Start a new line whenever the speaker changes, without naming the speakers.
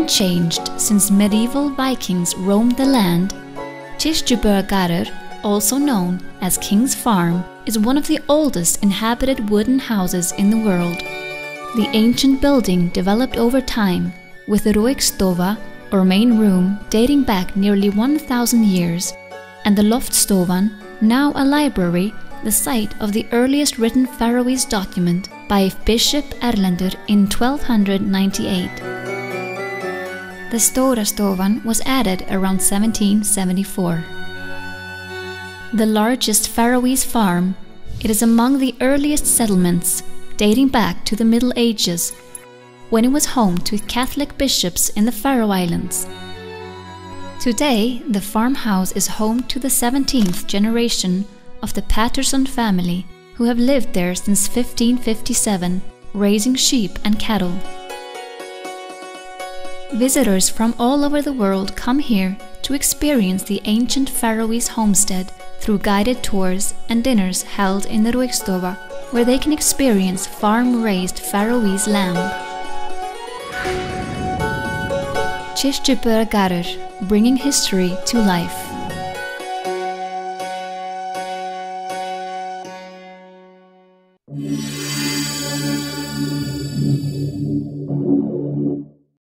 unchanged since medieval Vikings roamed the land, Kirkjubøargarður, also known as King's Farm, is one of the oldest inhabited wooden houses in the world. The ancient building developed over time, with the Røykstofa, or main room, dating back nearly 1,000 years, and the Loftstofan, now a library, the site of the earliest written Faroese document by Bishop Erlendur in 1298. The Stórastofan was added around 1774. The largest Faroese farm, it is among the earliest settlements, dating back to the Middle Ages, when it was home to Catholic bishops in the Faroe Islands. Today, the farmhouse is home to the 17th generation of the Patterson family, who have lived there since 1557, raising sheep and cattle. Visitors from all over the world come here to experience the ancient Faroese homestead through guided tours and dinners held in the Røykstofa, where they can experience farm-raised Faroese lamb. Kirkjubøargarður, bringing history to life.